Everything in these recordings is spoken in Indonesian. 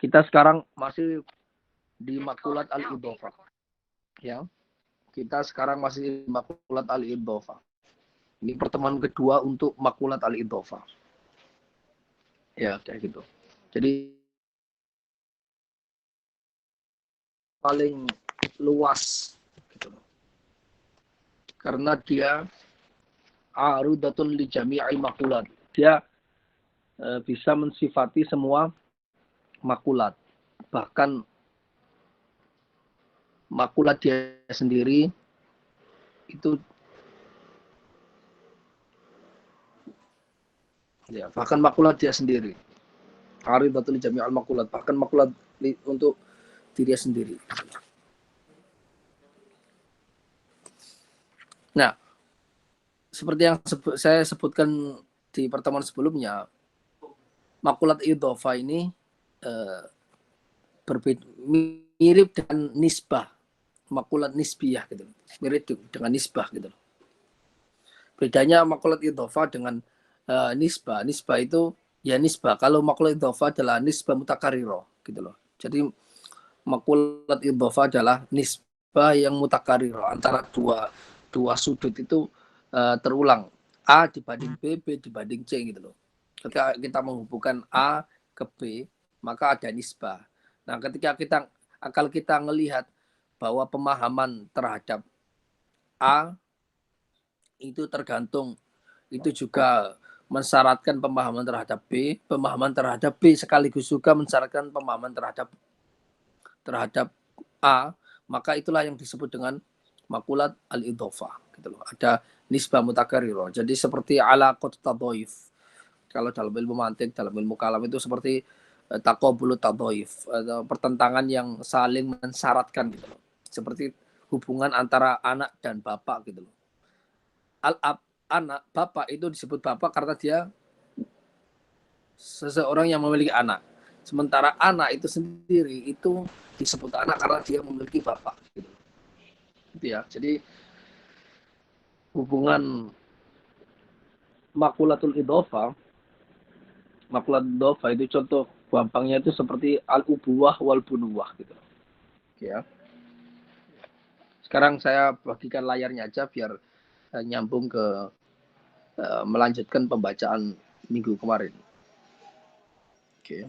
Kita sekarang masih di makulat al-idhofah. Ya. Kita sekarang masih di makulat al-idhofah. Ini pertemuan kedua untuk makulat al-idhofah. Ya, kayak gitu. Jadi paling luas gitu. Karena dia arudatun li jami'il makulat. Dia bisa mensifati semua makulat. Bahkan makulat dia sendiri itu ya, bahkan makulat dia sendiri. Aridatul jami'al makulat, bahkan makulat untuk diri sendiri. Nah, seperti yang saya sebutkan di pertemuan sebelumnya, makulat idhofah ini mirip dengan nisbah, makulat nisbiyah gitu. Mirip dengan nisbah gitu. Bedanya makulat idhofah dengan nisbah. Nisbah itu ya nisbah. Kalau makulat idhofah adalah nisbah mutakariro gitu loh. Jadi makulat idhofah adalah nisbah yang mutakariro antara dua sudut itu terulang. A dibanding B, B dibanding C gitu loh. Ketika kita menghubungkan A ke B, maka ada nisbah. Nah, ketika kita melihat bahwa pemahaman terhadap A itu tergantung, itu juga mensyaratkan pemahaman terhadap B, pemahaman terhadap B sekaligus juga mensyaratkan pemahaman terhadap A, maka itulah yang disebut dengan makulat al-idhofah gitu loh. Ada nisbah mutakariro. Jadi seperti ala qad tadhaif. Kalau dalam ilmu mantik, dalam ilmu kalam itu seperti taqabulut tadhaif, pertentangan yang saling mensyaratkan gitu loh. Seperti hubungan antara anak dan bapak gitu loh. Al-ab, anak, bapak itu disebut bapak karena dia seseorang yang memiliki anak. Sementara anak itu sendiri itu disebut anak karena dia memiliki bapak. Gitu ya. Jadi hubungan makulatul idhofah, makulat idhofah itu contoh gampangnya itu seperti al-ubuwah wal bunuwah gitu. Ya. Sekarang saya bagikan layarnya aja biar nyambung ke melanjutkan pembacaan minggu kemarin. Oke.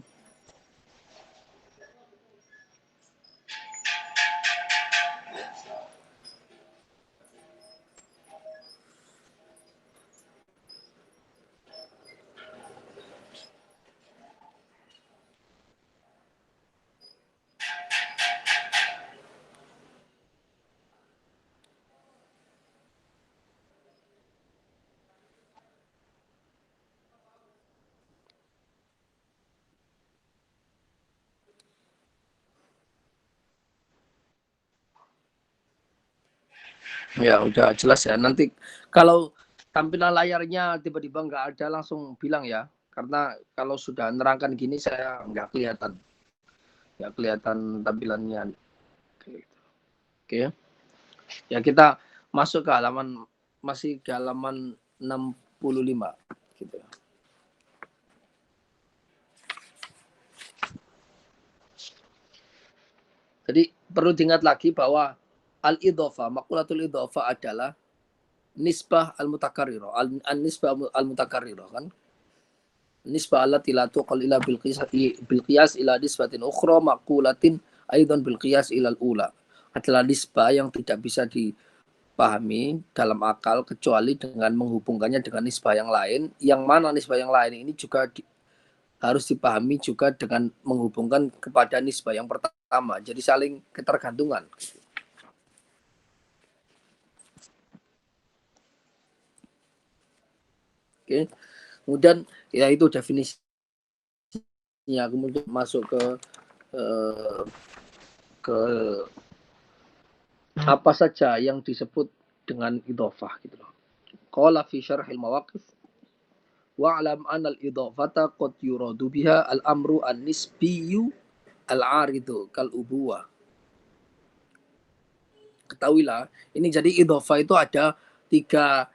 Ya, udah jelas ya. Nanti kalau tampilan layarnya tiba-tiba nggak ada, langsung bilang ya. Karena kalau sudah nerangkan gini saya nggak kelihatan tampilannya. Oke. Ya, kita masuk ke halaman, masih ke halaman 65 gitu. Jadi perlu diingat lagi bahwa al-idhofah, makulatul idhofah adalah nisbah al-mutakarrirah, nisbah al-mutakarrirah kan. Nisbah allati la tuqal ila bil qiyas ila nisbatin ukhra maqulatin aidan bil qiyas ila al-ula. Adalah nisbah yang tidak bisa dipahami dalam akal kecuali dengan menghubungkannya dengan nisbah yang lain, yang mana nisbah yang lain ini juga harus dipahami juga dengan menghubungkan kepada nisbah yang pertama. Jadi saling ketergantungan. Oke. Kemudian ya itu definisinya. Kemudian masuk ke apa saja yang disebut dengan idhofah gitu loh. Qala fi syarhil mawaqif wa'lam anna al-idhofata qad yuradu biha al-amru an-nisbiyyu al-aridu kal ubuwah. Ketahuilah, ini jadi idhofah itu ada tiga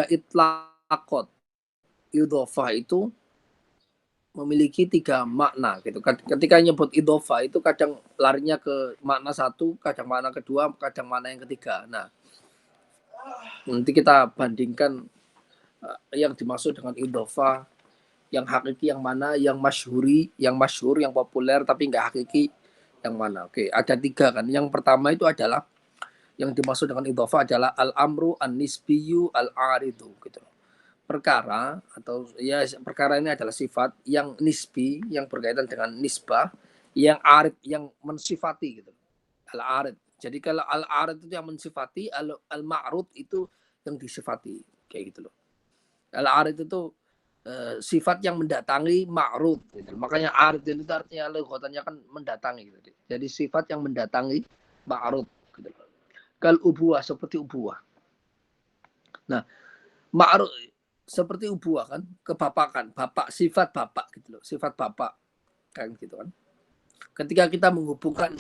itlaqot. Idhofah itu memiliki 3 makna gitu. Ketika nyebut idhofa itu kadang larinya ke makna satu, kadang makna kedua, kadang makna yang ketiga. Nah, nanti kita bandingkan yang dimaksud dengan idhofa, yang hakiki yang mana, yang masyhuri, yang masyhur, yang populer tapi nggak hakiki yang mana. Oke, ada 3 kan. Yang pertama itu adalah yang dimaksud dengan idhofa adalah al-amru an-nisbiyu al-aridu gitu. Perkara atau ya perkara ini adalah sifat yang nisbi yang berkaitan dengan nisbah yang arid yang mensifati gitu al arid. Jadi kalau al arid itu yang mensifati, al ma'rud itu yang disifati kayak gitu loh. Al arid itu sifat yang mendatangi ma'rud gitu. Makanya arid itu artinya lughatannya kan mendatangi gitu. Jadi sifat yang mendatangi ma'rud gitu. Kal ubuah seperti ubuah. Nah, ma'ruf seperti ubuah kan, kebapakan, bapak, sifat bapak gitu loh, sifat bapak kan gitu kan. Ketika kita menghubungkan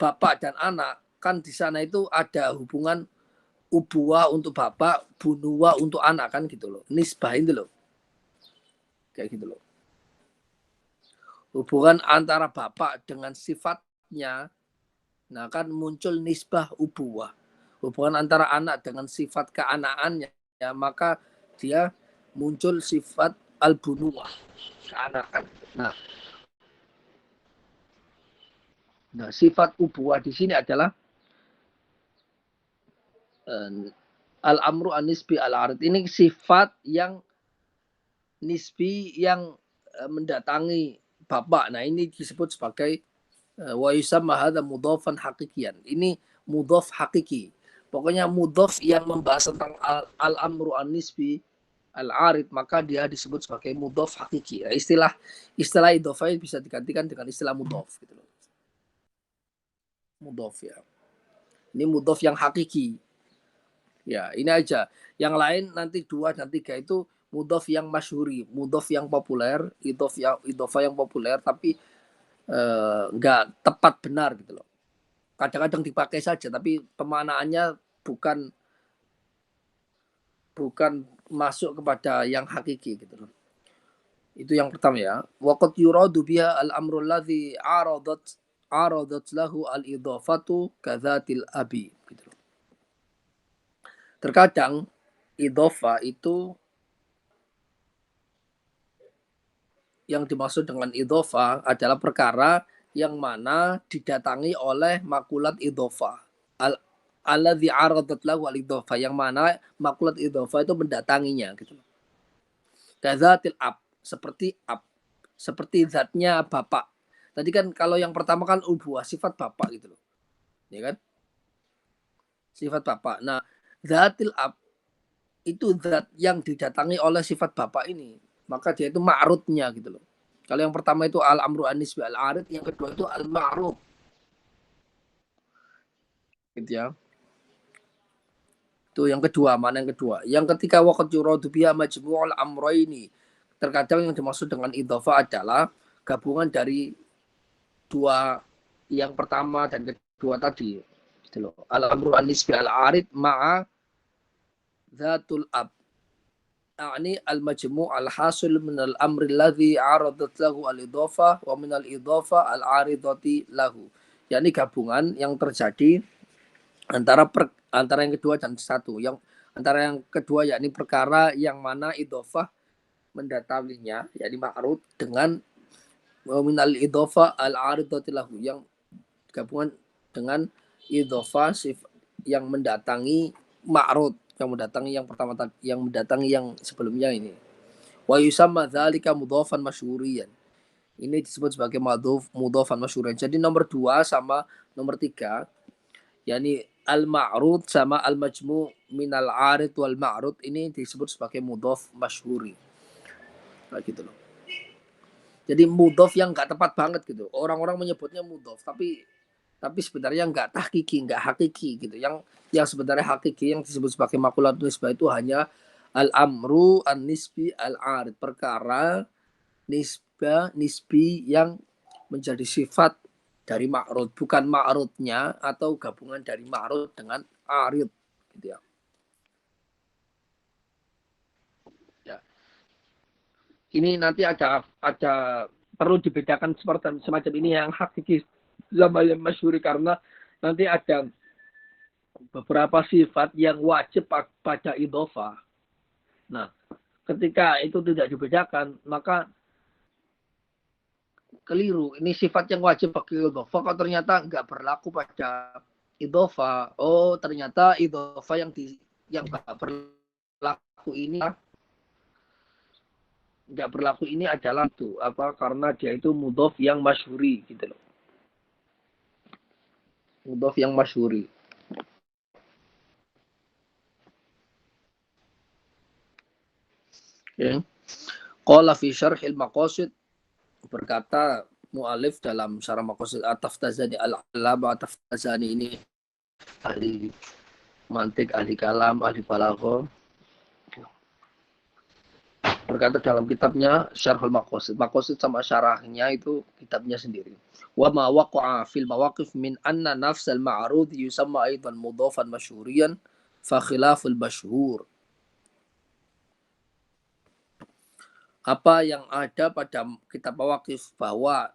bapak dan anak, kan di sana itu ada hubungan ubuah untuk bapak, bunuah untuk anak kan gitu loh. Nisbah itu loh. Kayak gitu loh. Hubungan antara bapak dengan sifatnya, nah kan muncul nisbah ubuah. Hubungan antara anak dengan sifat keanakannya, ya maka dia muncul sifat al-bunuah, keanakan. Nah, sifat ubuah di sini adalah al-amru an-nisbi al-arid. Ini sifat yang nisbi yang mendatangi bapak. Nah, ini disebut sebagai wa yusamma hadza mudhafan haqiqiyan. Ini mudhaf hakiki. Pokoknya mudhaf yang membahas tentang al-amru an-nisbi al-arid, maka dia disebut sebagai mudhaf hakiki. Nah, istilah idhofah bisa digantikan dengan istilah mudhaf gitu loh. Mudhaf ya. Ini mudhaf yang hakiki. Ya, ini aja. Yang lain nanti 2 dan 3 itu mudhaf yang masyhuri, mudhaf yang populer, idhofah yang populer tapi enggak tepat benar gitu loh. Kadang-kadang dipakai saja tapi pemaknaannya bukan bukan masuk kepada yang hakiki gitu loh. Itu yang pertama ya. Waqad yuradu biha al-amru alladhi aradat lahu al-idhafatu kadzatil abi gitu loh. Terkadang idhofah itu yang dimaksud dengan idhofah adalah perkara yang mana didatangi oleh makulat idhofah. Al alladzi aradat lahu al idhofah yang mana makulat idhofah itu mendatanginya gitu. Kazatil ab seperti ab seperti zatnya bapak. Tadi kan kalau yang pertama kan ubuah sifat bapak gitu loh. Ya kan? Sifat bapak. Nah, zatil ab itu zat yang didatangi oleh sifat bapak ini. Maka dia itu ma'rudnya gitu loh. Kalau yang pertama itu al-amru anis bi al-arid, yang kedua itu al-ma'rud. Gitu ya. Itu yang kedua, mana yang kedua. Yang ketiga waqad yuradu biha majmu'ul amrayni. Terkadang yang dimaksud dengan idhofah adalah gabungan dari 2 yang pertama dan kedua tadi. Gitu loh. Al-amru anis bi al-arid ma'a zatul ab. Ini al-majmu' al-hasil min al-amri alladhi aradat lahu al-idhofah wa min al-idhofah al-aridati lahu. Yakni gabungan yang terjadi antara yang kedua dan satu. Yang antara yang kedua yakni perkara yang mana idhofah mendatanginya, yakni ma'rud dengan min al-idhofah al-aridati lahu, yang gabungan dengan idhofah yang mendatangi ma'rud, yang mendatangi yang pertama tadi, yang mendatangi yang sebelumnya ini. Wa yusamma dzalika mudhafan masyhuriyan. Ini disebut sebagai mudhafan masyhuriyan. Jadi nomor 2 sama nomor 3 yakni al-ma'rud sama al-majmu' min al-arid wal ma'rud ini disebut sebagai mudhaf masyhuri. Kayak gitu loh. Jadi mudhaf yang enggak tepat banget gitu. Orang-orang menyebutnya mudhaf tapi sebenarnya enggak tahqiqi, enggak hakiki gitu. Yang sebenarnya hakiki yang disebut sebagai makulat nisbah itu hanya al-amru an-nisbi al-arid, perkara nisbi yang menjadi sifat dari ma'rud, bukan ma'rudnya atau gabungan dari ma'rud dengan arid gitu ya. Ya. ini nanti ada perlu dibedakan seperti semacam ini yang hakiki sama yang masyhuri, karena nanti ada beberapa sifat yang wajib pada idhofah. Nah, ketika itu tidak dibedakan, maka keliru. Ini sifat yang wajib pakai idhofah, kok ternyata nggak berlaku pada idhofah. Oh, ternyata idhofah yang nggak berlaku ini adalah itu apa, karena dia itu mudhof yang masyhuri gitu loh. Mudhof yang masyhuri. Ya. Qala fi syarhil maqasid, berkata mu'alif dalam syarah maqasid At-Taftazani al-Alama. At-Taftazani ini ahli mantik, ahli kalam, ahli balaghah, berkata dalam kitabnya Syarhul Maqasid. Maqasid sama syarahnya itu kitabnya sendiri. Wa ma waqa'a fil mawaqif min anna nafsal ma'rud yusamma aidan mudhafan masyhuriyan fa khilaful masyhur. Apa yang ada pada kitab mawaqif bahwa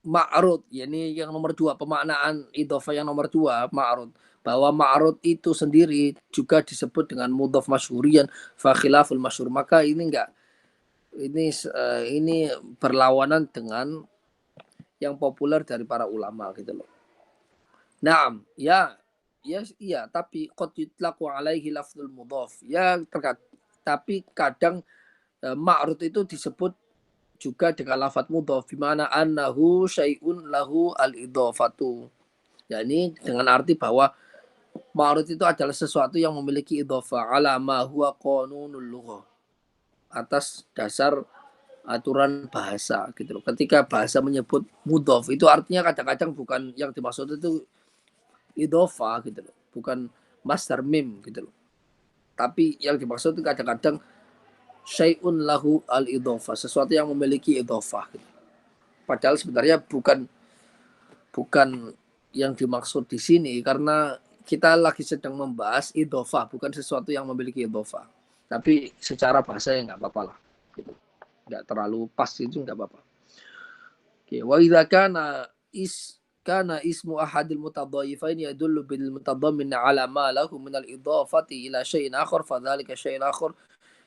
ma'rud, yakni yang nomor 2, pemaknaan idhofah yang nomor 2, ma'rud, bahwa ma'rud itu sendiri juga disebut dengan mudhaf masyhuriyan fa khilaful masyhur, maka ini berlawanan dengan yang populer dari para ulama gitu loh. Naam, iya, tapi qad yutlaqu alaihi lafzul mudhaf. Ya, tapi kadang ma'rud itu disebut juga dengan lafaz mudhaf, di mana annahu syai'un lahu al-idhafatu. yakni dengan arti bahwa ma'rud itu adalah sesuatu yang memiliki idhafah ala ma huwa qanunul lughah, atas dasar aturan bahasa gitu loh. Ketika bahasa menyebut mudhof itu artinya kadang-kadang bukan yang dimaksud itu idhofa gitu loh, bukan masdar mim gitu loh. Tapi yang dimaksud itu kadang-kadang syai'un lahu al idhofa, sesuatu yang memiliki idhofa gitu. Padahal sebenarnya bukan yang dimaksud di sini, karena kita lagi sedang membahas idhofa, bukan sesuatu yang memiliki idhofa. Tapi secara bahasa ya nggak apa-apa lah gitu. Nggak terlalu pas itu nggak apa-apa. Oke, wa idza kana ismu ahadil mutadhayifain yadullu bil mutadammin ala ma lahu min al idafati ila syai'in akhar fa dzalika syai'in akhar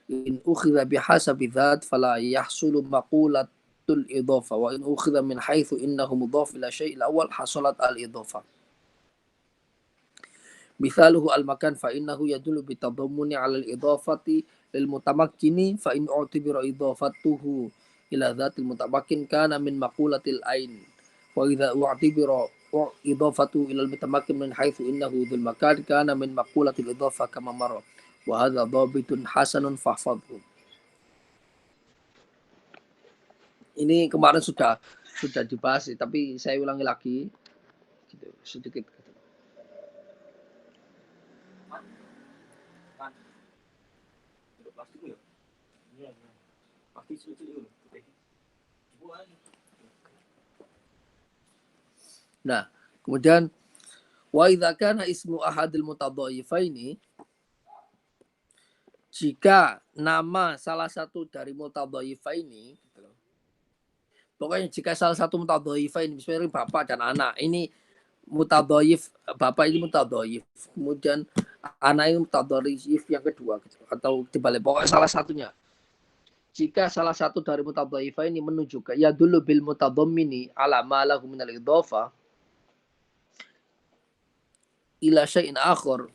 in ukhidha bihasabi dzat fala yahsulu maqulatul idafa wa in ukhidha min haitsu innahu mudhaf ila syai'il awwal hasalat al idafa. Mithaluhu al-makan fa innahu yadullu bitadammuni 'ala al-idafati lil mutamakkini fa in u'tibira idafatuhu ila dzatil mutamakkin kana min maqulatil ain wa idza u'tibira idafatu ila al-mutamakkin min haitsu innahu dzul makan kana min maqulatil idafa kama marra wa hadza dhabitun hasanun fahfadhu. Ini kemarin sudah dibahas, tapi saya ulangi lagi gitu, sedikit. Nah, kemudian wa idza kana ismu ahadil mutadhayifaini, jika nama salah satu dari mutadhayifaini gitu loh. Pokoknya jika salah satu mutadhayifaini, misalnya bapak dan anak, ini mutadhayif, bapak ini mutadhayif, kemudian anak ini mutadhayif yang kedua gitu, atau dibalik, pokoknya salah satunya. Jika salah satu dari mutadhayifaini menunjukkan ya dulu bil mutadammini ala ma lahu min al-idhafah ila syai'in akhar,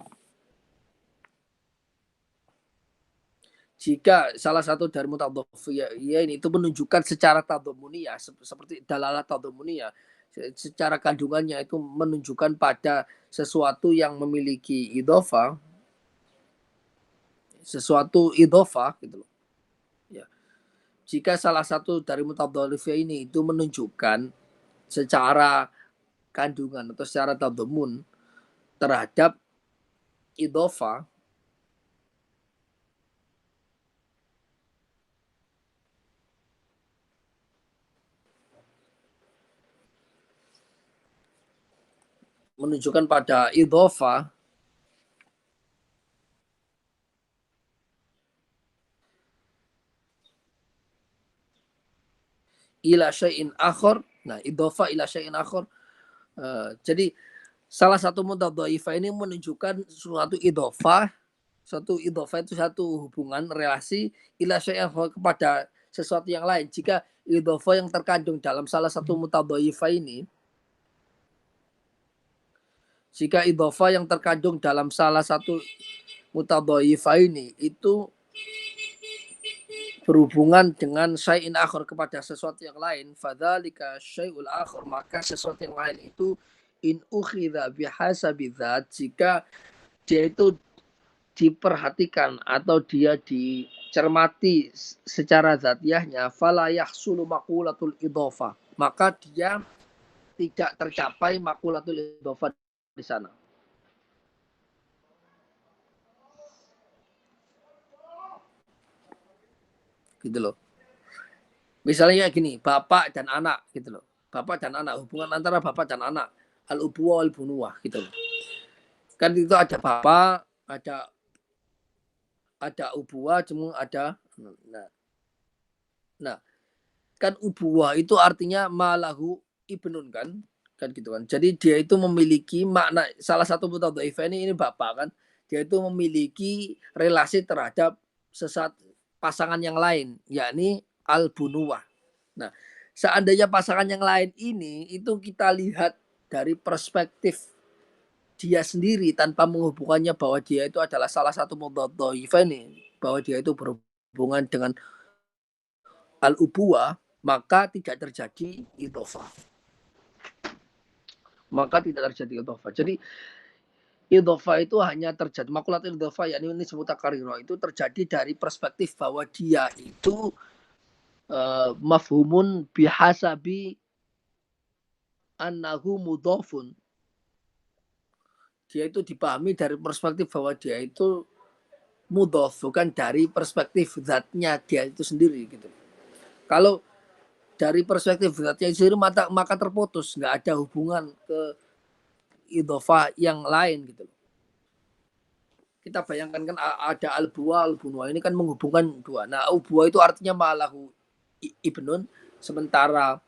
jika salah satu dari mutadhaffiyah ini itu menunjukkan secara tadhamuniyah, seperti dalalah tadhamuniyah, secara kandungannya itu menunjukkan pada sesuatu yang memiliki idhofah, sesuatu idhofah gitu loh. Ya. Jika salah satu dari mutadhaffiyah ini itu menunjukkan secara kandungan atau secara tadhamun terhadap idhofah, menunjukkan pada idhofah, ila syai'in akhar. Nah, idhofah ila syai'in akhar. Jadi salah satu mutadhaifah ini menunjukkan suatu idhofah. Suatu idhofah itu satu hubungan relasi ila syai'in akhar kepada sesuatu yang lain. Jika idhofah yang terkandung dalam salah satu mutadhaifah ini, jika idhofah yang terkandung dalam salah satu mutadhaifah ini itu berhubungan dengan syai'in akhar kepada sesuatu yang lain, fadzalika syai'ul akhar, maka sesuatu yang lain itu in ukhidha bihasabi dzat, jika dia itu diperhatikan atau dia dicermati secara zatiahnya, fala yahsulu maqulatul idhofah, maka dia tidak tercapai maqulatul idhofah di sana. Gitu loh. Misalnya gini, bapak dan anak gitu loh. Bapak dan anak, hubungan antara bapak dan anak, al-ubuwah wal-bunuwah gitu loh. Kan itu ada bapak, ada ubuwah, cuma ada nah kan ubuwah itu artinya malahu ibnun kan gitu kan. Jadi dia itu memiliki makna, salah satu mutadhaifah ini bapak kan, dia itu memiliki relasi terhadap pasangan yang lain, yakni al-bunuwah. Nah, seandainya pasangan yang lain ini itu kita lihat dari perspektif dia sendiri tanpa menghubungkannya bahwa dia itu adalah salah satu mutadhaifah ini, bahwa dia itu berhubungan dengan al-ubuwah, maka tidak terjadi idhofah. Maka tidak terjadi idhofah. Jadi idhofah itu hanya terjadi, makulat idhofah yakni ini disebut takariro, itu terjadi dari perspektif bahwa dia itu mafhumun bihasabi annahu mudhafun. Dia itu dipahami dari perspektif bahwa dia itu mudhaf, bukan dari perspektif zatnya dia itu sendiri gitu. Kalau dari perspektif zatnya sendiri maka terputus, nggak ada hubungan ke idhofah yang lain gitu. Kita bayangkan kan ada al-buwa, al-bunwa, ini kan menghubungkan dua. Nah, al-buwa itu artinya malahu ibnun, sementara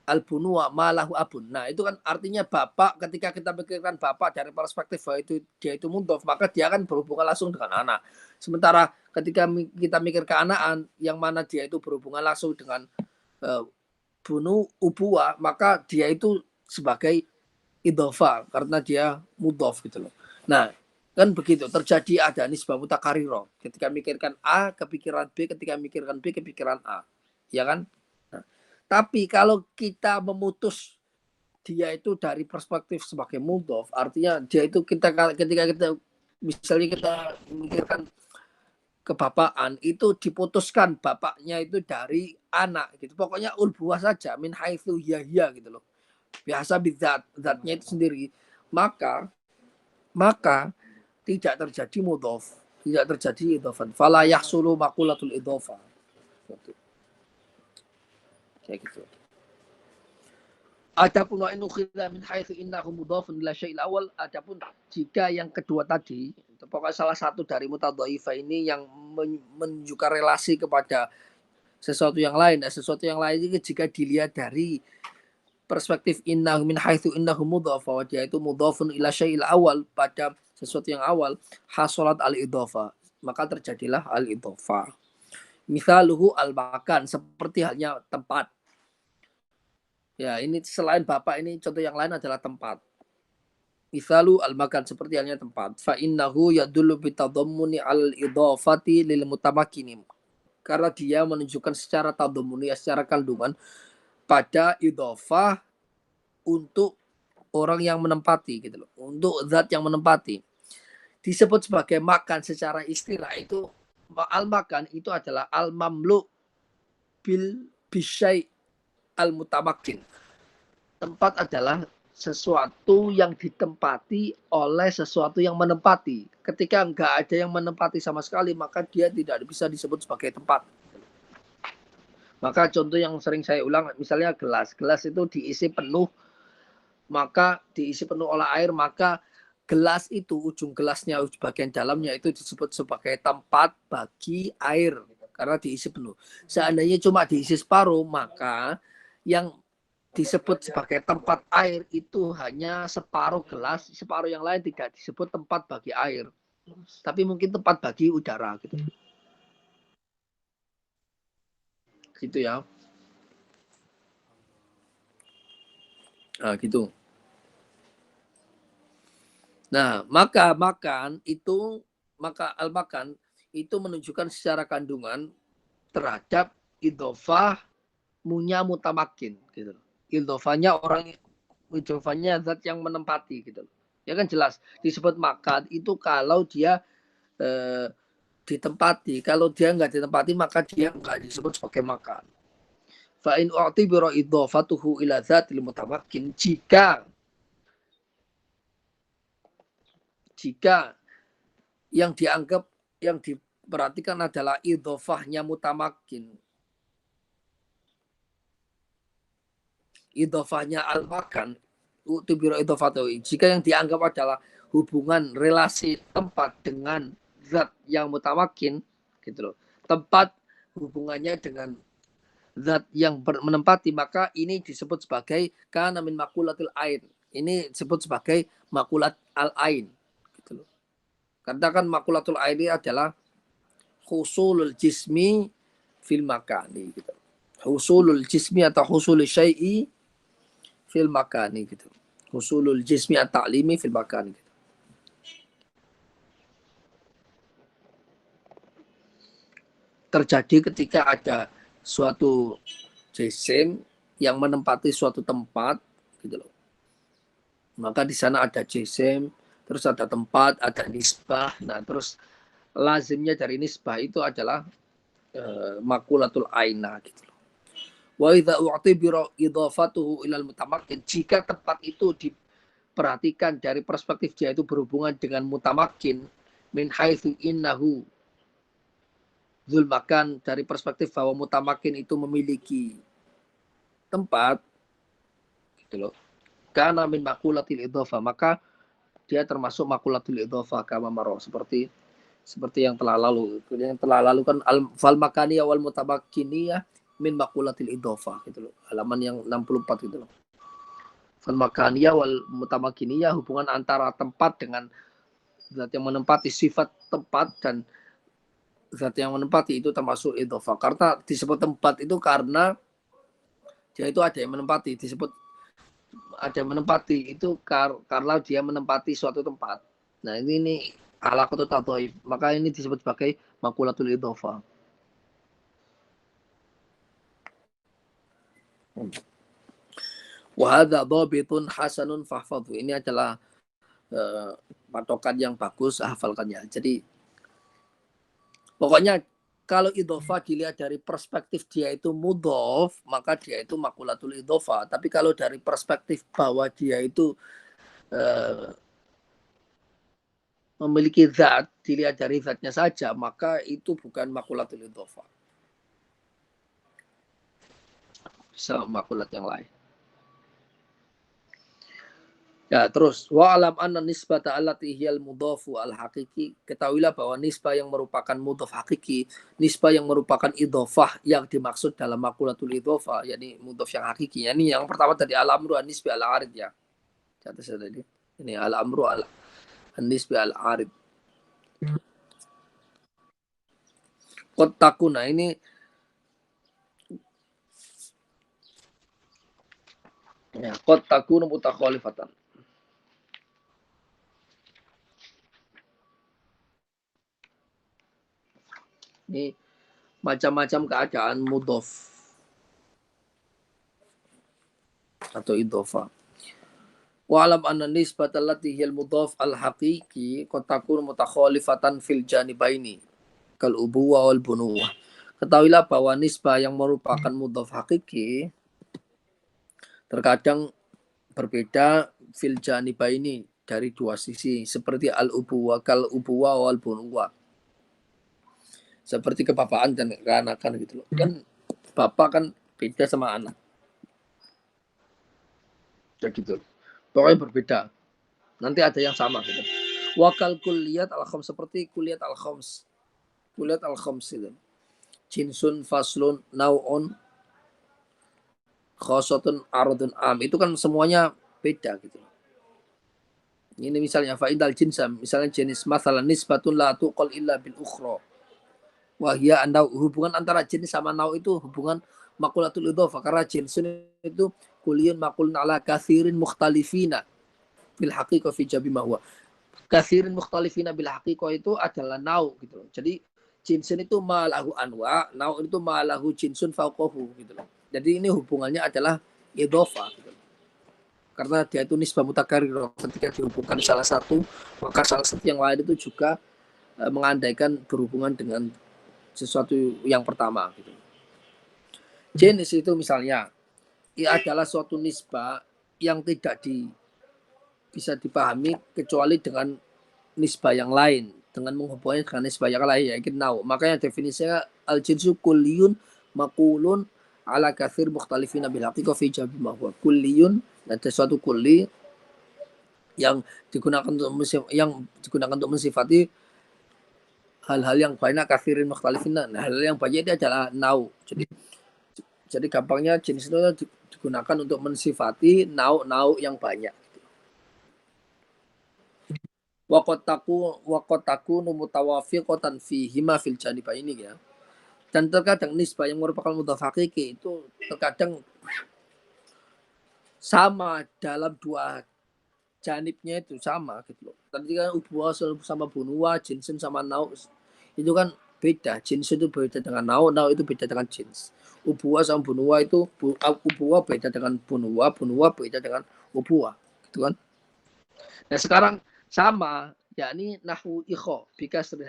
al-bunwa malahu abun. Nah, itu kan artinya bapak, ketika kita pikirkan bapak dari perspektif bahwa itu dia itu mudhof, maka dia akan berhubungan langsung dengan anak. Sementara ketika kita mikir keanaan yang mana dia itu berhubungan langsung dengan bunu ubuwa, maka dia itu sebagai idhofa karena dia mudhof gitu loh. Nah, kan begitu, terjadi ada nisbah mutakariro. Ketika mikirkan A, kepikiran B, ketika mikirkan B, kepikiran A. Ya kan? Nah, tapi kalau kita memutus dia itu dari perspektif sebagai mudhof, artinya dia itu ketika kita misalnya kita mikirkan kebapaan, itu diputuskan bapaknya itu dari anak gitu. Pokoknya ulbuah saja, min haitsu hiya gitu loh. Biasa bidzat, zatnya itu sendiri. Maka tidak terjadi mudhof, tidak terjadi idhofan. Fala yahsulu maqulatul idhofah. Kayak gitu. Adapun wa in ukhidha min haitsu innahu mudhafun ila syai'il awal, adapun jika yang kedua tadi, pokoknya salah satu dari mutadhaifah ini yang menunjukkan relasi kepada sesuatu yang lain, dan sesuatu yang lain ini jika dilihat dari perspektif innahu min haitsu innahu mudhaf, bahwa dia itu mudhafun ila syai'il awal, pada sesuatu yang awal, hasolat al-idhofah, maka terjadilah al-idhofah. Misaluhu al-makan, seperti halnya tempat. Ya, ini selain bapak ini contoh yang lain adalah tempat. Misalu al-makan, seperti halnya tempat. Fa innahu yadullu bitadammuni al-idhofati lil mutamakkinin. Karena dia menunjukkan secara tadammuni, secara kandungan pada idhofah untuk orang yang menempati gitu loh, untuk zat yang menempati. Disebut sebagai makan secara istilah itu, al-makan itu adalah al-mamlu bil bisyai al-mutamakin. Tempat adalah sesuatu yang ditempati oleh sesuatu yang menempati. Ketika enggak ada yang menempati sama sekali, maka dia tidak bisa disebut sebagai tempat. Maka contoh yang sering saya ulang, misalnya gelas. Gelas itu diisi penuh, maka diisi penuh oleh air, maka gelas itu, ujung gelasnya, bagian dalamnya itu disebut sebagai tempat bagi air karena diisi penuh. Seandainya cuma diisi separuh, maka yang disebut sebagai tempat air itu hanya separuh gelas, separuh yang lain tidak disebut tempat bagi air, tapi mungkin tempat bagi udara gitu. Gitu ya. Nah, gitu. Nah, maka makan itu al-makan itu menunjukkan secara kandungan terhadap idhofah munya mutamakin gitu. Idhofahnya zat yang menempati gitu. Ya kan jelas disebut makan itu kalau dia ditempati. Kalau dia nggak ditempati maka dia nggak disebut sebagai makan. Fa in u'tibira idhafatuhu ila dzatil mutamakin jika yang dianggap yang diperhatikan adalah idhofahnya mutamakin, idhofahnya al-makan, jika yang dianggap adalah hubungan relasi tempat dengan zat yang mutamakin gitu loh, tempat hubungannya dengan zat yang menempati, maka ini disebut sebagai kana min makulatil ain, ini disebut sebagai makulat al-ain gitu loh. Karena kan makulatul ain ini adalah husulul jismi fil makani gitu. Husulul jismi atau husulul syai'i fil makani gitu. Husulul jismi at-ta'limi fil makani gitu. Terjadi ketika ada suatu jisim yang menempati suatu tempat gitu loh. Maka di sana ada jisim, terus ada tempat, ada nisbah. Nah, terus lazimnya dari nisbah itu adalah makulatul aina gitu loh. Wa idza u'tibira idhafatuhu ilal mutamakin, jika tempat itu diperhatikan dari perspektif dia itu berhubungan dengan mutamakin min haitsu innahu zulmakan, dari perspektif bahwa mutamakin itu memiliki tempat gitu loh. Karena min makulatil idhafah, maka dia termasuk makulatul idhafah kama marah, seperti yang telah lalu. Yang telah lalu kan fal makaniyah wal mutamakkiniyah min makulatil idhafah gitu loh. Halaman yang 64 gitu loh. Fal makaniyah wal mutamakkiniyah, hubungan antara tempat dengan zat yang menempati, sifat tempat dan zat yang menempati itu termasuk idhafah. Karena disebut tempat itu karena dia itu ada yang menempati, disebut ada yang menempati itu karena dia menempati suatu tempat. Nah, ini alaqatu tadhaif. Maka ini disebut sebagai makulatul idhafah. Wa hadza dhabitun hasanun fahfadhu. Ini adalah patokan yang bagus, hafalkannya. Jadi pokoknya kalau idhofah dilihat dari perspektif dia itu mudhof, maka dia itu makulatul idhofah. Tapi kalau dari perspektif bahwa dia itu memiliki zat, dilihat dari zatnya saja, maka itu bukan makulatul idhofah. Bisa makulat yang lain. Ya, terus wa alam anna nisbata allati hiyal mudhafu al haqiqi, ketahuilah bahwa nisbah yang merupakan mudhaf hakiki, nisbah yang merupakan idhofah yang dimaksud dalam makulatul idhofah, yakni mudhaf yang hakiki. Ini yang pertama tadi al amru an nisbi al arid ya. Catat saya tadi. Ini al amru al nisbi al arid. Qad takuna, ini ya, qad takunu mutakhalifatan. Ini macam-macam keadaan mudhaf atau idhofah. Wa alam anna nisbata allati hiyal mudhaf al haqiqi qad takunu mutakhalifatan fil janibaini kal ubuwah wal bunuwah. Ketahuilah bahwa nisbah yang merupakan mudhaf hakiki terkadang berbeda fil janibaini, dari dua sisi, seperti al ubuwah kal ubuwah wal bunuwah. Seperti kebapaan dan keanakan gitu loh. Kan bapak kan beda sama anak. Ya gitu. Pokoknya berbeda. Nanti ada yang sama gitu. Wakal kuliat al-khams, seperti kuliat al-khams. Kuliat al-khams itu. Jinsun faslun nau'un khosotun arodun am, itu kan semuanya beda gitu. Ini misalnya fa'idal jinsam, misalnya jenis masalah nisbatun la tuqal illa bil ukhra. Wahia anda hubungan antara jenis sama nau itu hubungan makulatul idhofah, karena jenis itu kuliyun makulun ala kathirin mukhtalifina bil haqiqah fi jabi mahwa. Kathirin mukhtalifina bil haqiqah itu adalah nau gitu loh. Jadi jinsun itu malahu anwa, nau itu malahu jinsun fauqahu gitu loh. Jadi ini hubungannya adalah idhofah gitu. Karena dia itu nisbah mutakarir, ketika dihubungkan salah satu, maka salah satu yang lain itu juga mengandaikan berhubungan dengan sesuatu yang pertama gitu. Jenis itu misalnya adalah suatu nisbah yang tidak bisa dipahami kecuali dengan nisbah yang lain, dengan menghubungkan dengan nisbah yang lain, yaitu nau. Makanya definisinya al jinsu kulliyun makulun ala kathir mukhtalifina bil haqiqah fi jabi ma huwa kulliyun, dan sesuatu kulli yang digunakan untuk mensifati hal-hal yang banyak kathirin mukhtalifina. Nah, hal yang banyak itu adalah nau. Jadi gampangnya jenis itu digunakan untuk mensifati nau yang banyak. Wakotaku numutawafiqatan fihima fil janibah ini ya. Dan terkadang nisbah yang merupakan mudhaf hakiki itu terkadang sama dalam dua janibnya, itu sama gitu loh. Tadi kan ubuah sama bunua, jinsin sama nau itu kan beda. Jins itu beda dengan nau itu beda dengan jins. Ubuah sama bunua itu ubuah beda dengan bunua beda dengan ubuah gitu kan. Nah sekarang sama, yakni nahwu ikho bikasri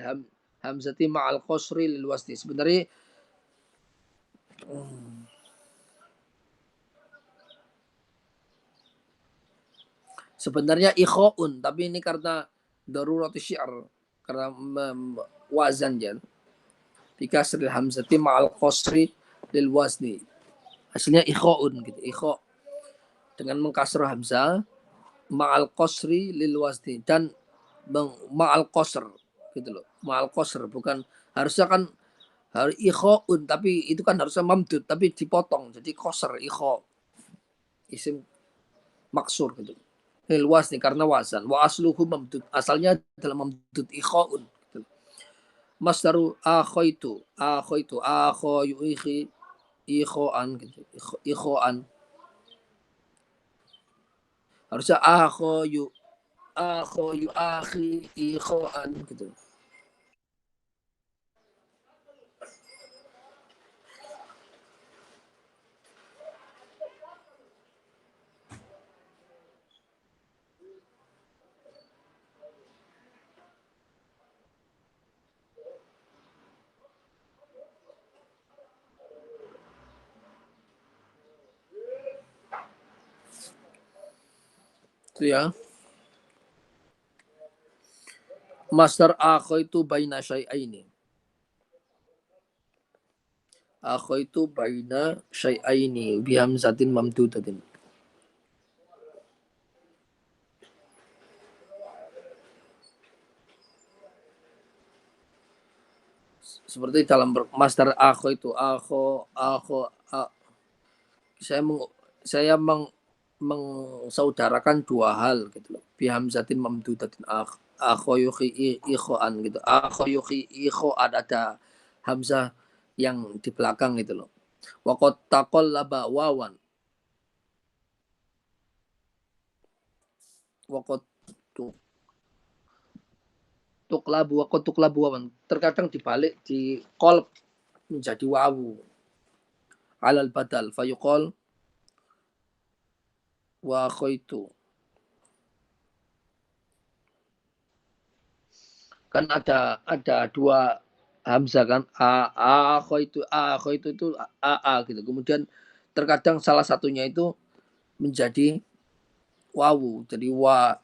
hamzati ma'al qasri lil wasdi. Sebenarnya ikhoun, tapi ini karena darurat syiar, karena wazan ya. Bikasri hamzati ma'al qasri lil wasdi. Hasilnya ikhoun gitu. Ikho dengan mengkasrah hamzah ma'al qasri lil wasdi, dan ma'al qasr gitu loh. Ma'al qasr, bukan harusnya kan harus ikhoun, tapi itu kan harusnya mamdud, tapi dipotong jadi qasr ikho, isim maksur gitu. Lil wasdi karena wazan. Wa asluhu mamdud, asalnya adalah mamdud ikhoun gitu. Masdaru akhoitu akho yuikhi ikhoan gitu. Ikhoan harusnya akho yu akhi ikhoan gitu. Itu ya. Masdar akho itu baina syai'aini. Akho itu baina syai'aini bihamzatin mamdudatin. Seperti dalam masdar akho itu akho saya mengsaudarakan dua hal gitu loh. Bihamzatin mamdudatin akho yuhi ikhoan gitu. Akho yuhi ikhoan, ada hamzah yang di belakang gitu loh. Waqat taqallaba wawan. Waqat tuklabu waqat tuklabu wawan. Terkadang dibalik di qalb menjadi wawu. Alal badal fayuqal wa khaitu. Kan ada dua hamzah kan, a khaitu itu a gitu. Kemudian terkadang salah satunya itu menjadi wawu, jadi wa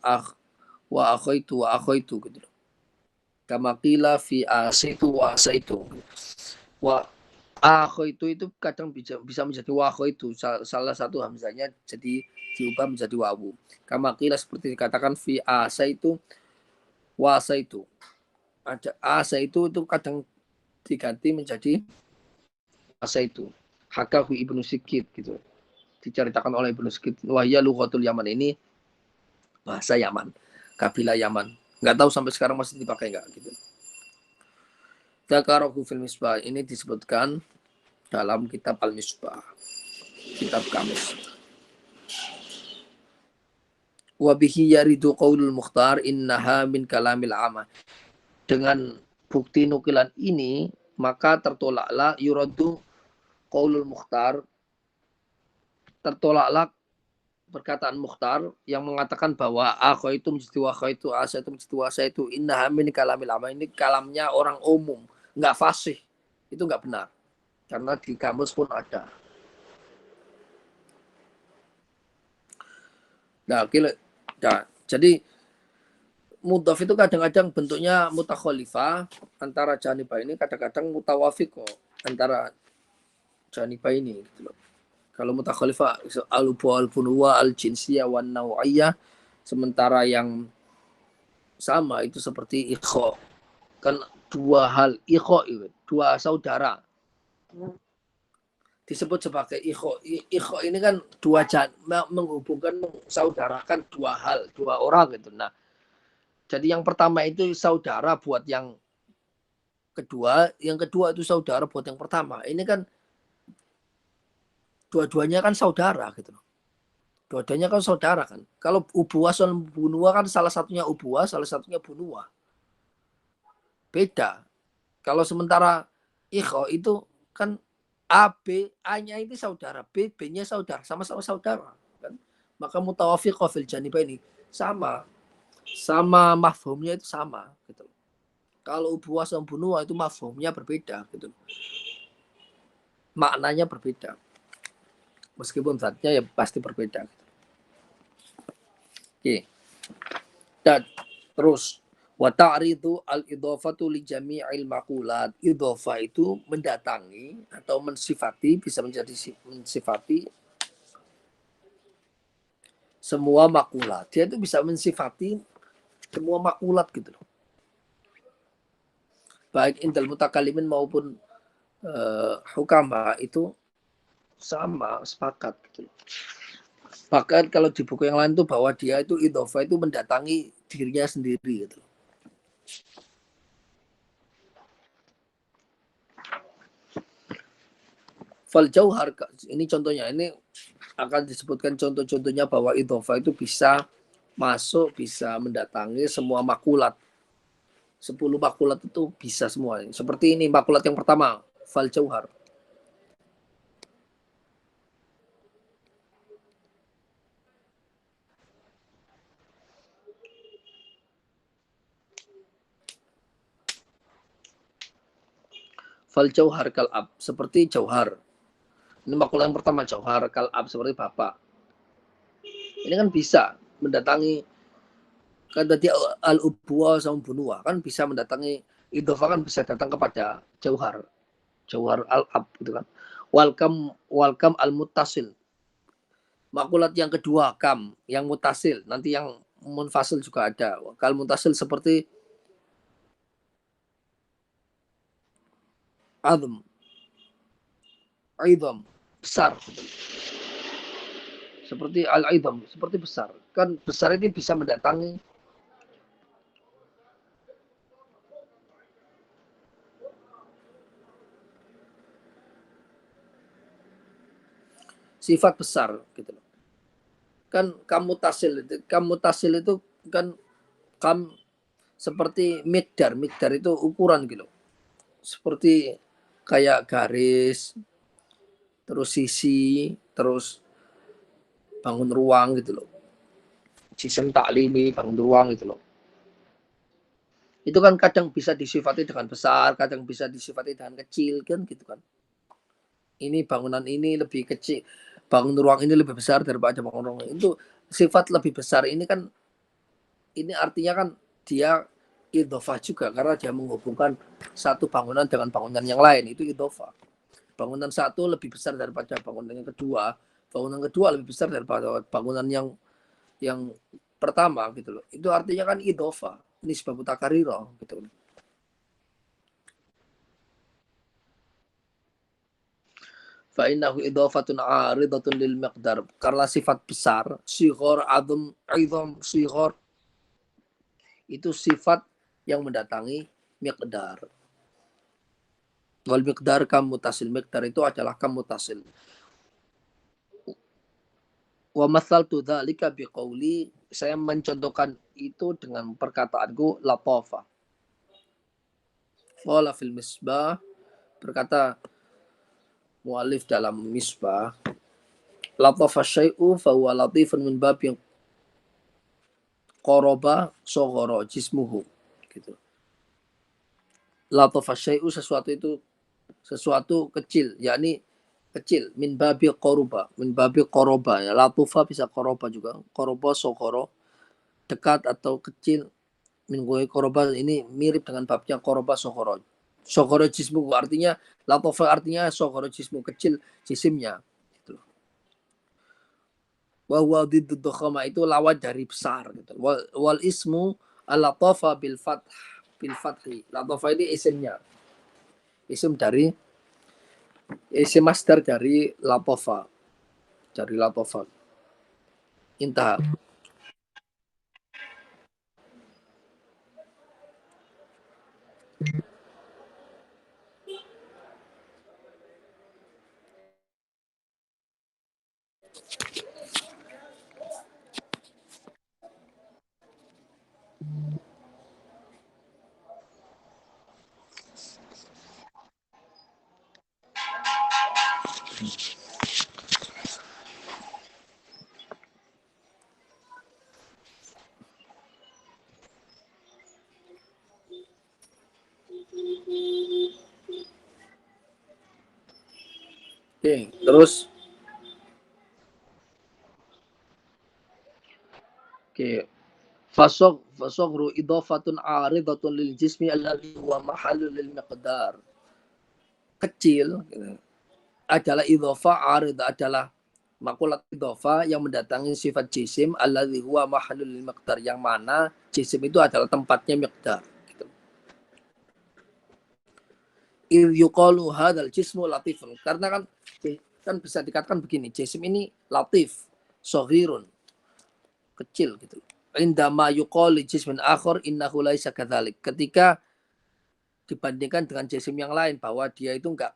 akhaitu gitu. Kama qila fi asitu wa asaitu. Wa itu kadang bisa menjadi wa akhaitu, salah satu hamzahnya jadi diubah menjadi wawu. Kama qila seperti dikatakan fi asaitu wa asaitu. Ada asa itu kadang diganti menjadi asa itu. Hakahu Ibnu Sikit gitu. diceritakan oleh Ibnu Skid. Wahya lughatul Yaman, ini bahasa Yaman, kabilah Yaman. Nggak tahu sampai sekarang masih dipakai nggak gitu. Dzakarahu fil Misbah, ini disebutkan dalam kitab Al-Misbah, kitab Kamus. Wa bihi yaridu qaulul Mukhtar innaha min kalamil ama. Dengan bukti nukilan ini maka tertolaklah yuradu qaulul Mukhtar, tertolaklah perkataan Mukhtar yang mengatakan bahwa akhaitu menjadi wakhaitu, asaitu menjadi wasaitu, innaha min kalamil ama, ini kalamnya orang umum, nggak fasih. Itu nggak benar. Karena di kamus pun ada. Nah, jadi mudhaf itu kadang-kadang bentuknya mutakhalifah antara janibah ini, kadang-kadang mutawafiq antara janibah ini gitu loh. Kalau mutakhalifah al-bunuwa al-jinsiyah wan naw'iyah, sementara yang sama itu seperti ikho, kan dua hal, ikho itu dua saudara disebut sebagai ikho. Ikho ini kan dua menghubungkan, mensaudarakan dua hal, dua orang gitu. Nah, jadi yang pertama itu saudara buat yang kedua, yang kedua itu saudara buat yang pertama. Ini kan dua-duanya kan saudara gitu. Dua-duanya kan saudara kan. Kalau ubuah sama bunua kan salah satunya ubuah, salah satunya bunua. Beda. Kalau sementara ikho itu kan A, B, A-nya ini saudara, B, B-nya saudara, sama-sama saudara. Kan? Maka mutawafiqah fil janibah ini sama mafhumnya itu sama. Gitu. Kalau ubuah sama bunua itu mafhumnya berbeda. Gitu. Maknanya berbeda. Meskipun zatnya ya pasti berbeda. Oke. Dan terus wa ta'ridu al-idhafatu li jami'il maqulat. Idhafah itu mendatangi atau mensifati, bisa menjadi mensifati semua makulat. Dia itu bisa mensifati semua makulat gitu loh. Baik indal mutakallimin maupun hukama itu sama, sepakat gitu loh. Bahkan kalau di buku yang lain tuh bahwa dia itu idhafah itu mendatangi dirinya sendiri gitu loh. Fal jauhar, ini contohnya, ini akan disebutkan contoh-contohnya bahwa idhofah itu bisa masuk, bisa mendatangi semua makulat. 10 makulat itu bisa semua. Seperti ini makulat yang pertama, fal jauhar. Fal jauhar kalab, seperti jauhar. Ini makulat yang pertama, jauhar kalab, seperti bapak. Ini kan bisa mendatangi, kan tadi al-ubuwa sama bunua kan bisa mendatangi, idhofah kan bisa datang kepada jauhar al-ab gitu kan. Walkam al-muttasil, makulat yang kedua kam yang mutasil, nanti yang munfasil juga ada. Kal mutasil seperti azm, idham, besar, seperti al-idham, seperti besar. Kan besar ini bisa mendatangi sifat besar gitu loh. Kan kamu tasil itu kan kam seperti mikdar itu ukuran gitu. Seperti kayak garis, terus sisi, terus bangun ruang gitu loh. Sistem taklimi, bangun ruang gitu loh. Itu kan kadang bisa disifati dengan besar, kadang bisa disifati dengan kecil kan gitu kan. Ini bangunan ini lebih kecil, bangun ruang ini lebih besar daripada bangun ruang. Itu sifat lebih besar ini kan, ini artinya kan dia idhofah juga karena dia menghubungkan satu bangunan dengan bangunan yang lain, itu idhofah. Bangunan satu lebih besar daripada bangunan yang kedua, bangunan kedua lebih besar daripada bangunan yang pertama gitu loh. Itu artinya kan idhofah, nisbah mutakarrirah gitu loh. fa innahu idhafatun 'aridatun lil miqdar, karena sifat besar, shighar, azam, izam, shighar, itu sifat yang mendatangi miqdar. Wal miqdar kam mutasil, miqdar itu adalah kam mutasil. Wa mathaltu dzalika biqauli, saya mencontohkan itu dengan perkataanku latafa. Qala fil misbah, berkata mu'alif dalam misbah, latafa syai'u fa huwa latifun min bab yang qoroba soghoro jismuhu, gitu. Latafa syai'u, sesuatu kecil, yakni kecil, min babi qoroba, min babi qoroba, ya. Latufa bisa qoroba juga, qoroba soghoro, dekat atau kecil, min gue qoroba, ini mirip dengan babnya qoroba soghoro. Soghoro jismuhu artinya, latafa artinya soghoro jismu, kecil jisimnya, gitu. Wa huwa diddu dhakhama, itu lawan dari besar, gitu. Wal ismu al-latafa bil fathi. Latafa ini isimnya. Isim masdar dari latafa. Dari latafa. Intah. Oke, terus oke. Fasogru idhafatun 'aridatun lil jismi alladhi huwa mahallu lil miqdar. Kecil, gitu, adalah idhafa, arid adalah makulat idhafa yang mendatangi sifat jisim, alladhi huwa mahallu lil miqdar, yang mana jisim itu adalah tempatnya miqdar, gitu. Yuqalu hadzal jismu latifun, karena kan bisa dikatakan begini, jisim ini latif, shaghirun, kecil, gitu. Indama yuqalu jismin akhar innahu laisa kadzalik, ketika dibandingkan dengan jisim yang lain bahwa dia itu enggak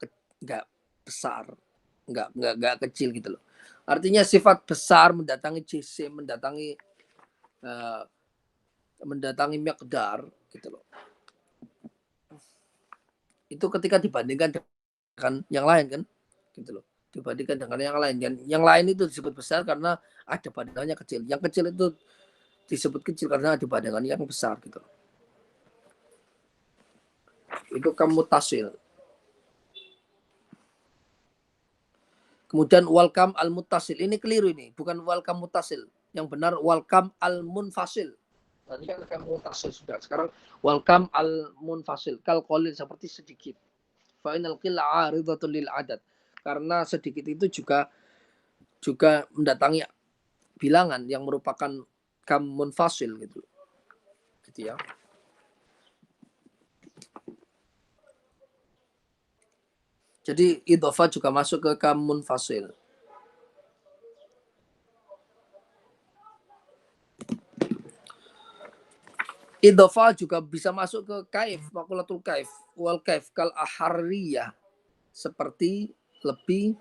besar, enggak kecil, gitu loh. Artinya sifat besar mendatangi jisim, uh, mendatangi miqdar, gitu loh. Itu ketika dibandingkan dengan yang lain kan, gitu loh. Dibandingkan dengan yang lain, dan yang lain itu disebut besar karena ada bandingannya kecil. Yang kecil itu disebut kecil karena ada bandingannya yang besar, gitu. Itu kamu tasil. Kemudian walkam al mutasil, ini keliru, ini bukan walkam mutasil. Yang benar walkam al munfasil. Tadi kan kamu mutasil sudah. Sekarang walkam al munfasil, kal qalil, seperti sedikit. Fa inal qilla 'aridatun lil adad. Karena sedikit itu juga mendatangi bilangan yang merupakan kam munfasil, gitu. Gitu ya. Jadi idhofah juga masuk ke kam munfasil. Idhofah juga bisa masuk ke kaif, makulatul kaif, wal kaif kal ahariyah, seperti lebih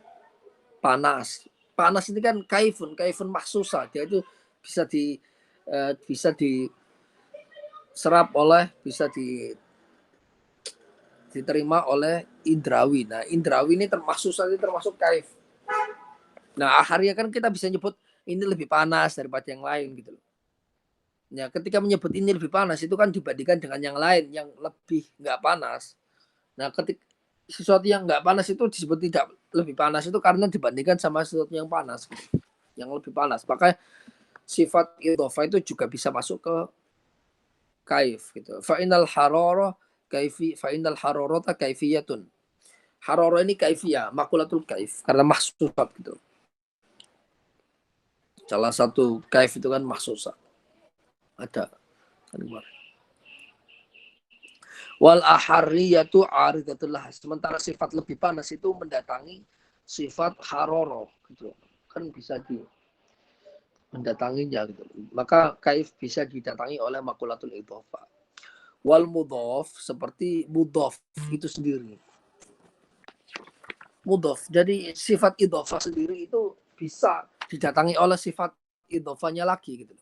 panas. Panas ini kan kaifun mahsusa, dia itu bisa bisa diserap oleh, bisa diterima oleh indrawi. Nah, indrawi ini termasuk kaif. Nah, ahariyah kan kita bisa nyebut ini lebih panas daripada yang lain, gitu loh. Ya, ketika menyebut ini lebih panas itu kan dibandingkan dengan yang lain yang lebih nggak panas. Nah, ketika sesuatu yang nggak panas itu disebut tidak lebih panas itu karena dibandingkan sama sesuatu yang panas, yang lebih panas. Maka sifat idhofah itu juga bisa masuk ke kaif, gitu. Fa'inal hararah hararata kaifiyatun. Hararah ini kaifiyah, makulatul kaif, karena mahsusat, gitu. Salah satu kaif itu kan mahsusat. Ada kan kemarin. Wal ahariyatu aridatullah. Sementara sifat lebih panas itu mendatangi sifat haroroh gitu kan bisa mendatanginya gitu. Maka kaif bisa didatangi oleh makulatul idhofah. Wal mudhof seperti mudhof itu sendiri. Mudhof. Jadi sifat idhofah sendiri itu bisa didatangi oleh sifat idhofahnya lagi gitu.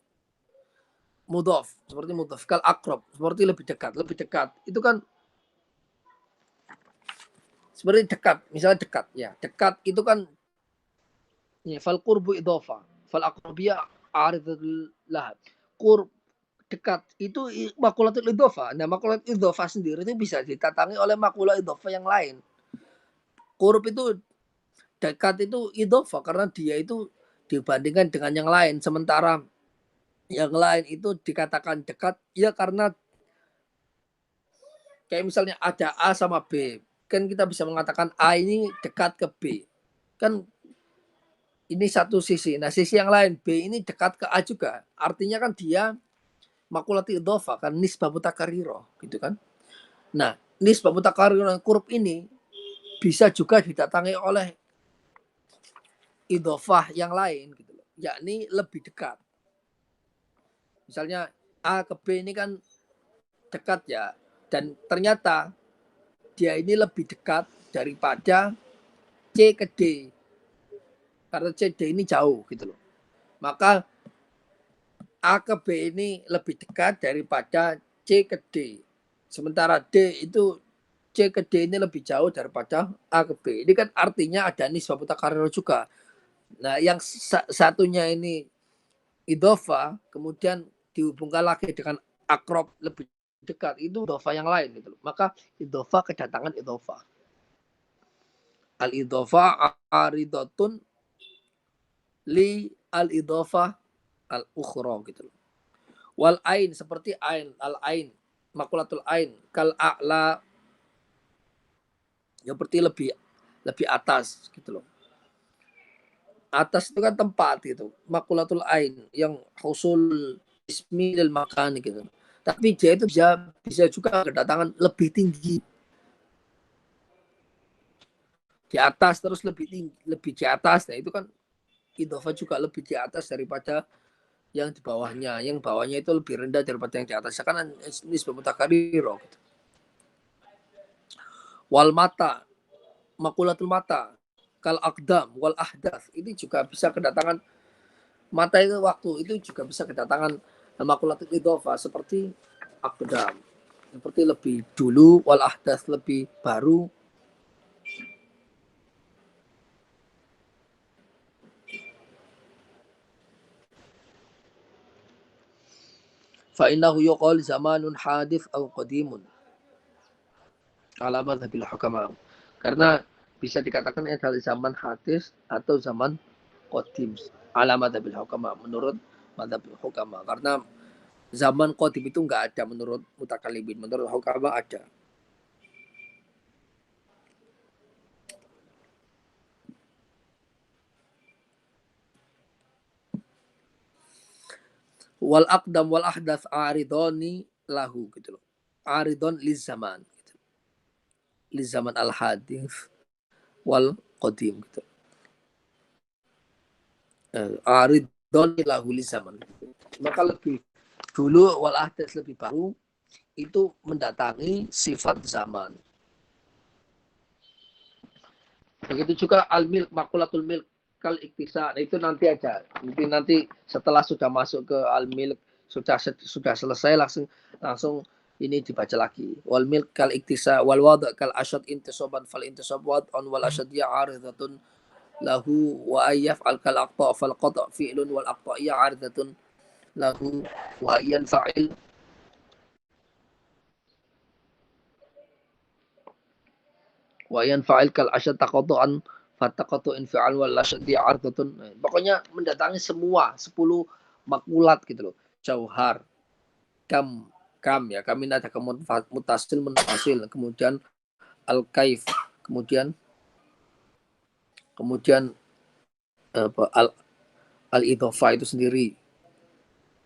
Mudhof seperti mudhof kal akrob seperti lebih dekat itu kan seperti dekat misalnya dekat ya dekat itu kan ya, fal qurbu idhofah fal aqrabiyah aridatul lahad qurb dekat itu makulatul idhofah. Nah makulatul idhofah sendiri itu bisa ditatangi oleh makulatul idhofah yang lain. Qurb itu dekat itu idhofah karena dia itu dibandingkan dengan yang lain, sementara yang lain itu dikatakan dekat ya karena kayak misalnya ada A sama B, kan kita bisa mengatakan A ini dekat ke B, kan ini satu sisi. Nah sisi yang lain B ini dekat ke A juga, artinya kan dia makulatul idhofah kan nisbah mutakarriroh gitu kan. Nah nisbah mutakarriroh qurb ini bisa juga didatangi oleh idhofah yang lain gitu loh, yakni lebih dekat. Misalnya A ke B ini kan dekat ya, dan ternyata dia ini lebih dekat daripada C ke D, karena C D ini jauh gitu loh. Maka A ke B ini lebih dekat daripada C ke D. Sementara D itu C ke D ini lebih jauh daripada A ke B. Ini kan artinya ada nisbah mutakarrir juga. Nah, yang satunya ini idhofa kemudian dihubungkan lagi dengan akrob lebih dekat itu idhofa yang lain gitu. Maka idhofa kedatangan idhofa. Al idhofa aridatun li al idhofa al ukhra gitu. Wal ain seperti ain al ain makulatul ain kal a'la yang seperti lebih atas gitu loh. Atas itu kan tempat gitu. Makulatul ain yang husul ismi dan makan gitu. Tapi dia itu bisa juga kedatangan lebih tinggi di atas terus lebih tinggi lebih di atas. Nah itu kan idhofa juga lebih di atas daripada yang di bawahnya. Yang bawahnya itu lebih rendah daripada yang di atas. Karena nisbah mutakarrir gitu. Wal mata makulatul mata kal akdam wal ahdath ini juga bisa kedatangan mata itu waktu itu juga bisa kedatangan makulatul idhofa seperti akdam seperti lebih dulu wal ahdath lebih baru. Fa innahu yuqal zamanun hadith au qadimun ala madhabil hukama karena bisa dikatakan adalah zaman hadis atau zaman qadim ala madhabil hukama menurut madhabil hukama karena zaman qadim itu enggak ada menurut mutakallimin, menurut hukama ada. Wal aqdam wal ahdath aridoni lahu gitu loh. Aridon liz zaman gitu. Liz zaman al hadith wal qadim gitu. Aridon lahu liz zaman. Maka lebih dulu wal ahdath lebih baru itu mendatangi sifat zaman. Begitu juga al milk makulatul milk kal iktisa. Nah, itu nanti aja. Nanti setelah sudah masuk ke al milk sudah selesai langsung ini dibaca lagi. Wal milk kal iktisa wal wad' kal asyad intisaban fal intisab wad on wal asyad ya aridatun lahu wa ayyaf al kal aqta fal qata fi'lun wal aqta ya aridatun lahu wa ayyan fa'il wa yanfa'il kal asyad taqatu'an fataqatu infi'al wal asyad ardatun. Pokoknya mendatangi semua 10 makulat gitu loh. Jauhar, kam ya, kami ada mutasil munfasil, kemudian al kaif, kemudian al idhofa itu sendiri,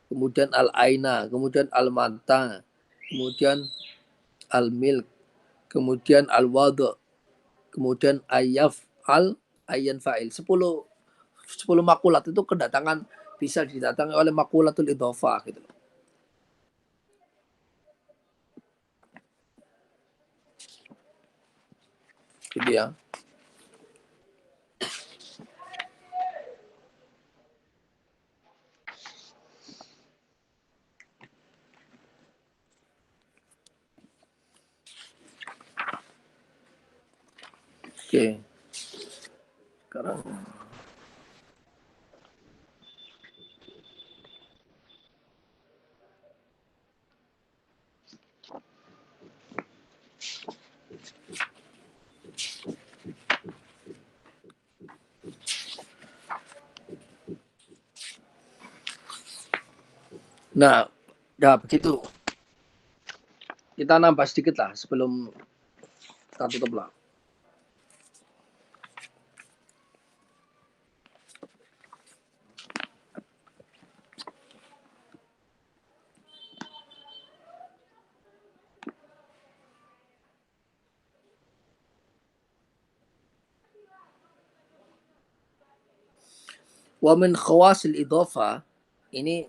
kemudian al aina, kemudian al manta, kemudian al milk, kemudian al wadu, kemudian ayaf al ayyan fa'il. 10 makulat itu kedatangan bisa didatangi oleh makulatul idhofah gitu loh. Gitu ya. Oke. Sekarang nah, ya begitu. Kita nambah sedikit lah sebelum kita tutup lah. Wa min khawasil idhofah, ini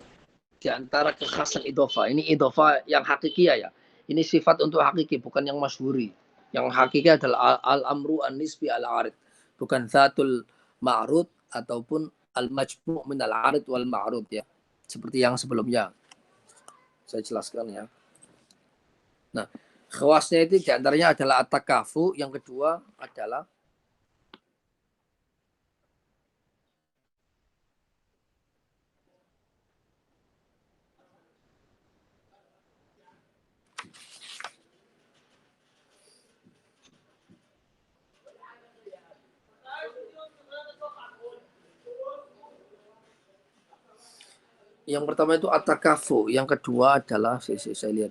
di antara kekhasan idhofah. Ini idhofah yang hakiki ya. Ini sifat untuk hakiki, bukan yang masyhuri. Yang hakiki adalah al-amru an-nisbi al-arid. Bukan zatul ma'rud ataupun al-majmu' min al-arid wal ma'rud ya. Seperti yang sebelumnya. Saya jelaskan ya. Nah, khawasnya itu diantaranya adalah at-takafu, yang kedua adalah yang pertama itu at-takafu, yang kedua adalah saya lihat.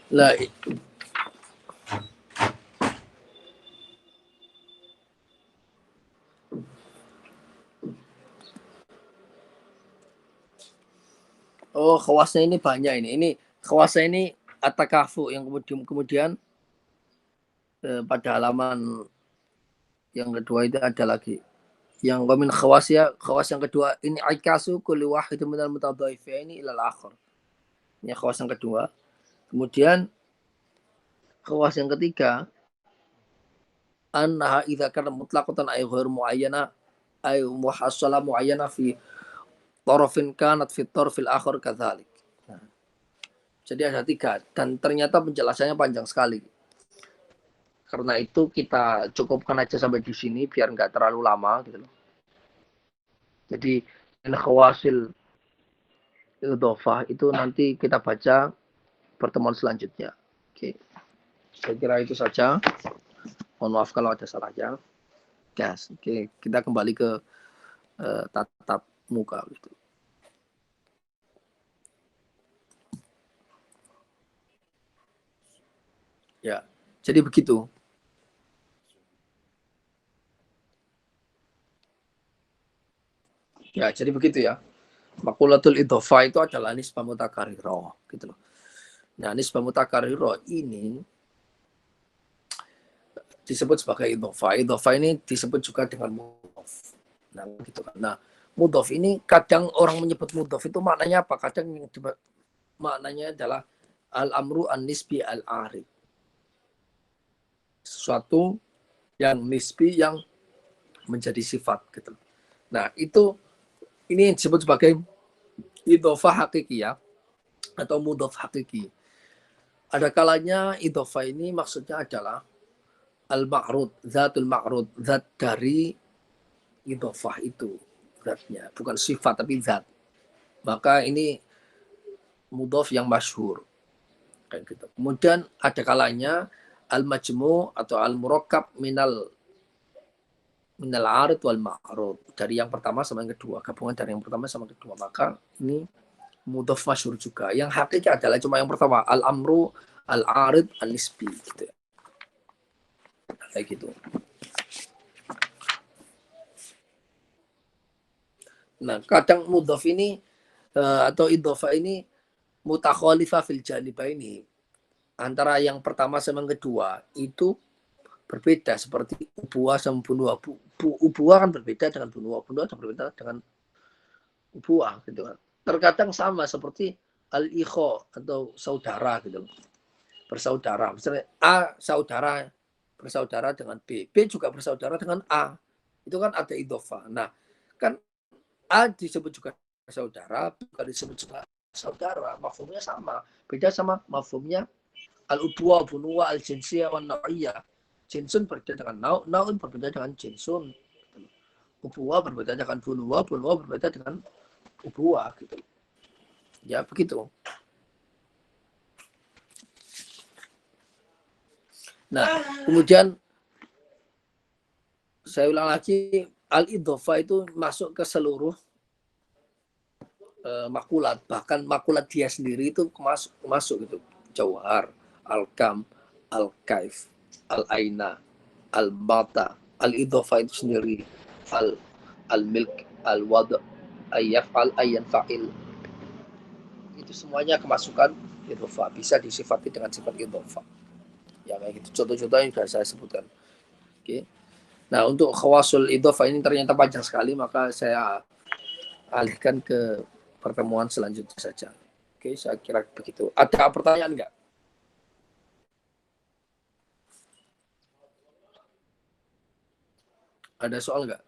Lah, oh, khawasnya ini banyak ini. Ini khawasnya ini at-takafu yang kemudian pada halaman yang kedua itu ada lagi. Yang wamin khawasnya, khawas yang kedua ini aikasu kulli wahidin minal mutadhaifaini ila al-akhir. Ini khawas yang kedua. Kemudian khawas yang ketiga annaha idza kana mutlaqatan ay ghair muayyana ay muhassala muayyana fi tarafin kanat fi tarfil akhir kadzalik. Nah, jadi ada 3 dan ternyata penjelasannya panjang sekali. Karena itu kita cukupkan aja sampai di sini biar nggak terlalu lama gitu loh. Jadi khawasil idhofah itu nanti kita baca pertemuan selanjutnya. Oke. Saya kira itu saja. Mohon maaf kalau ada salahnya. Yes. Oke, kita kembali ke tatap muka gitu. Ya. Jadi begitu. Ya, jadi begitu ya. Makulatul idhofah itu adalah nisbah mutakarirah gitu loh. Nah, nisbah mutakarirah ini disebut sebagai idhofah. Idhofah ini disebut juga dengan mudhof. Nah, gitu kan. Nah, mudhof ini kadang orang menyebut mudhof itu maknanya apa? Kadang yang maknanya adalah al-amru an-nisbi al-arid. Sesuatu yang nisbi yang menjadi sifat gitu. Nah, itu ini disebut sebagai idhofah hakiki ya atau mudhof hakiki. Ada kalanya idhofah ini maksudnya adalah al-ma'rud, zatul ma'rud, zat dari idhofah itu, zatnya, bukan sifat tapi zat. Maka ini mudhof yang masyhur kayak gitu. Kemudian ada kalanya al-majmu atau al-murakkab minal arid wal ma'rud, dari yang pertama sama yang kedua, gabungan dari yang pertama sama yang kedua, maka ini mudhaf masyhur juga. Yang hakiki adalah cuma yang pertama, al-amru al-arid al-nisbi gitu ya. Kayak gitu. Nah, kadang mudhaf ini atau idhofah ini mutakhalifah fil janibaini. Antara yang pertama sama yang kedua itu berbeda, seperti ubuah sama bunuah. Ubuah kan berbeda dengan bunuah. Bunuah berbeda dengan ubuah gitu kan. Terkadang sama seperti al-ikho atau saudara gitu. Bersaudara. Misalnya A saudara bersaudara dengan B. B juga bersaudara dengan A. Itu kan ada idhofah. Nah, kan A disebut juga saudara, bukan disebut juga saudara. Mafhumnya sama. Beda sama mafhumnya al-ubuwa, bunuwa, al-jinsiyah, wa na'iyah. Jinsun berbeda dengan naun berbeda dengan jinsun. Ubuwa berbeda dengan bunuwa berbeda dengan ubuwa gitu. Ya begitu. Nah, kemudian saya ulang lagi, al-idhofah itu masuk ke seluruh makulat, bahkan makulat dia sendiri itu masuk gitu. Jauhar, al-kam, al-kaif, al-aina, al-bata, al-idhofah itu sendiri, al-milk, al-wad, ayyaf'al, ayyanfa'il. Itu semuanya kemasukan idhofah, bisa disifati dengan sifat idhofah. Ya kayak gitu. Contoh-contoh yang sudah saya sebutkan. Oke. Nah, untuk khawasul idhofah ini ternyata panjang sekali, maka saya alihkan ke pertemuan selanjutnya saja. Oke, saya kira begitu. Ada pertanyaan nggak? Ada soal nggak?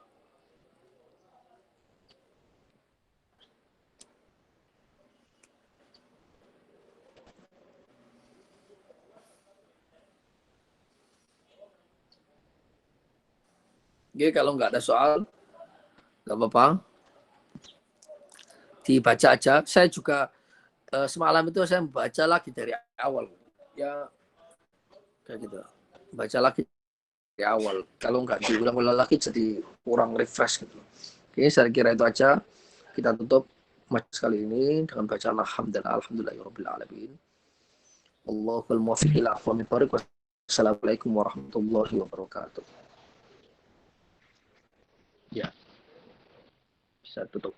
Oke, kalau nggak ada soal, nggak apa-apa. Dibaca aja. Saya juga semalam itu saya membaca lagi dari awal. Ya, kayak gitu. Baca lagi dari awal. Kalau nggak diulang-ulang lagi jadi kurang refresh gitu. Oke, saya kira itu aja. Kita tutup majelis kali ini dengan bacaan alhamdulillahirabbil alamin. Allahul muwaffiq ila aqwamit thoriq. Wassalamualaikum warahmatullahi wabarakatuh. Ya, bisa tutup.